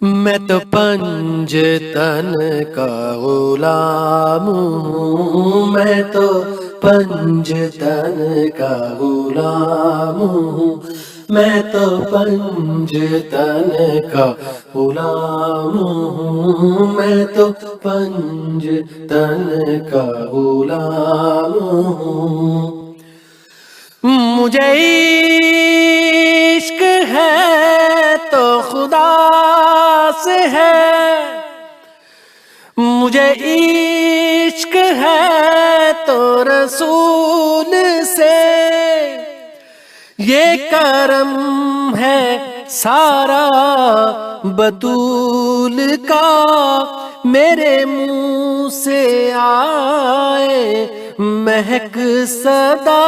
میں تو پنج تن کا غلام ہوں، میں تو پنج تن کا غلام ہوں، میں تو پنج تن کا غلام ہوں، میں تو پنج تن کا غلام ہوں۔ مجھے عشق ہے تو خدا سے ہے، مجھے عشق ہے تو رسول سے، یہ کرم ہے سارا بطول کا، میرے منہ سے آئے مہک صدا،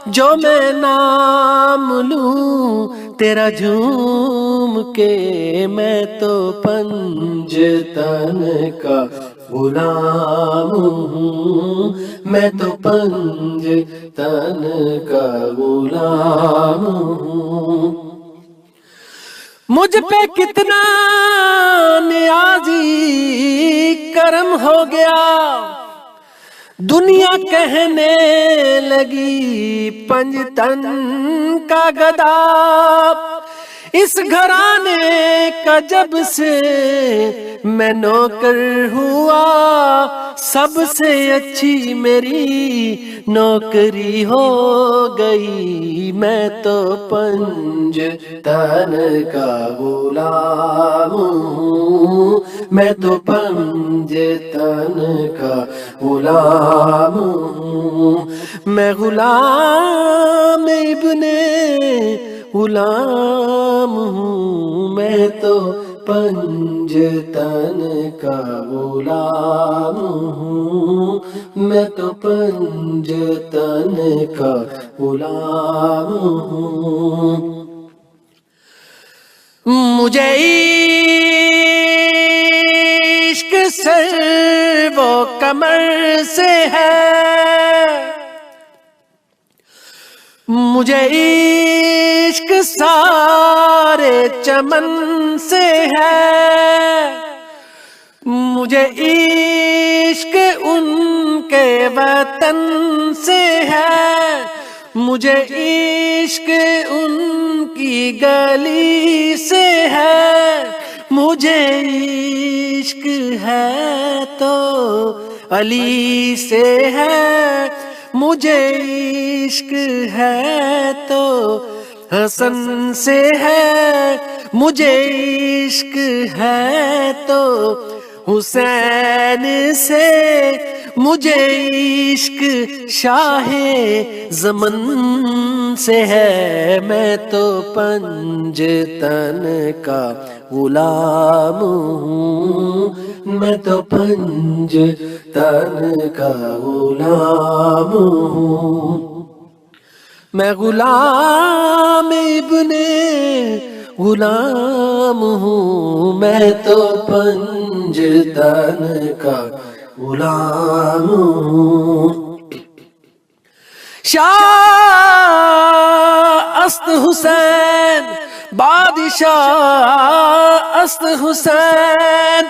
جو میں نام لوں تیرا جھوم کے، میں تو پنج تن کا غلام ہوں، میں تو پنج تن کا غلام ہوں۔ مجھ پہ کتنا نیازی کرم ہو گیا، دنیا کہنے لگی پنج تن کا گدا، اس گھرانے کا جب سے میں نوکر ہوا، سب سے اچھی میری نوکری ہو گئی، میں تو پنج تن کا غلام ہوں، میں تو پنج تن کا غلام ہوں، میں غلام ابن غلام ہوں، میں تو پنج تن کا غلام ہوں، میں تو پنج تن کا غلام ہوں۔ مجھے عشق سر و کمر سے ہے، مجھے عشق سارے چمن سے ہے، مجھے عشق ان کے وطن سے ہے، مجھے عشق ان کی گلی سے ہے، مجھے عشق ہے تو علی سے ہے، مجھے عشق ہے تو حسن سے ہے، مجھے عشق ہے تو حسین سے، مجھے عشق شاہ زمن سے ہے، میں تو پنج تن کا غلام ہوں، میں تو پنج تن کا غلام ہوں، میں غلام ابن غلام ہوں، میں تو پنج تن کا غلام ہوں۔ شاہ است حسین بادشاہ است حسین،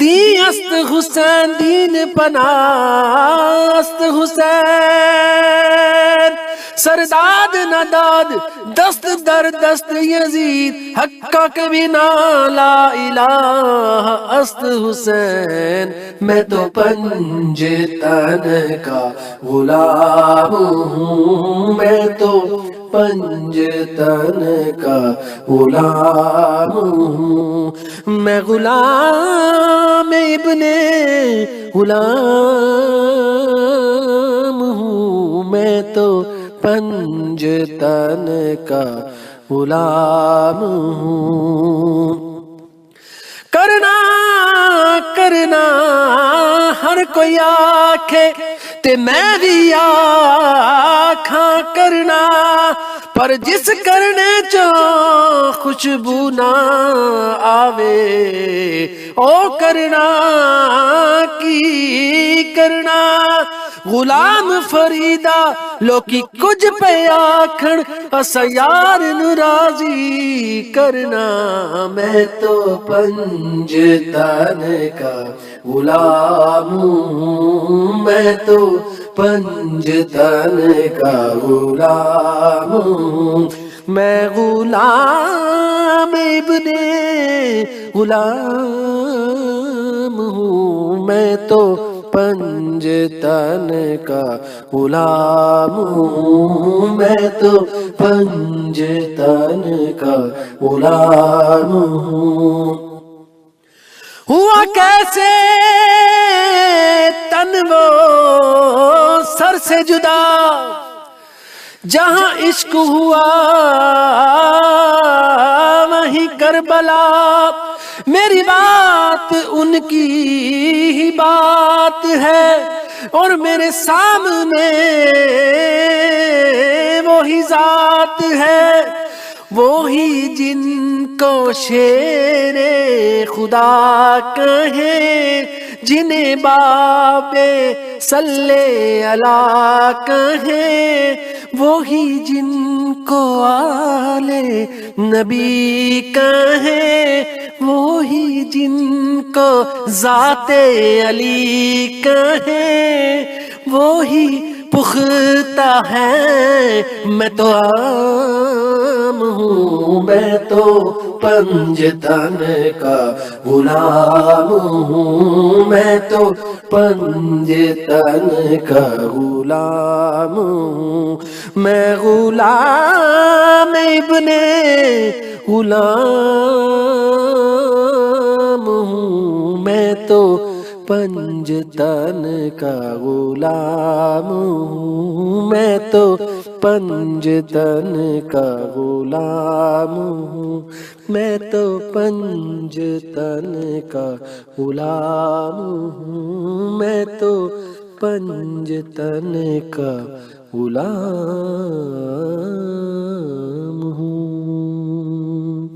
دین است حسین دین پناہ است حسین، سرداد نداد دست در دست یزید، حقا کبھی نا لا الہ است حسین، میں تو پنج تن کا غلام ہوں، میں تو پنج تن کا غلام ہوں، میں غلام ابن غلام ہوں، میں تو پنج تن کا غلام ہوں۔ کرنا کرنا ہر کوئی آکھے تے میں بھی آکھاں کرنا، پر جس کرنے چو خوشبو نہ آوے، او کرنا کی کرنا، غلام فریدا لوکی کچھ پہ آکھن اسا یار ناراضی کرنا میں تو پنجتن کا غلام ہوں میں تو پنجتن کا غلام ہوں میں غلام ابن غلام ہوں میں تو پنجتن کا غلام ہوں میں تو پنجتن کا غلام ہوں ہوا کیسے تن وہ سر سے جدا جہاں عشق ہوا وہیں کربلا میری بات ان کی ہی بات ہے اور میرے سامنے وہی ذات ہے وہی جن کو شیر خدا کہیں جنہیں باب صلی اللہ کہیں وہی جن کو آل نبی کہیں وہی جن کو ذات علی کہیں وہی پختہ ہے میں تو عام ہوں میں تو پنجتن کا غلام ہوں میں تو پنجتن کا غلام ہوں میں غلام ابن غلام ہوں میں تو پنجتن کا غلام ہوں میں تو پنجتن کا غلام ہوں میں تو پنجتن کا غلام ہوں میں تو پنجتن کا غلام ہوں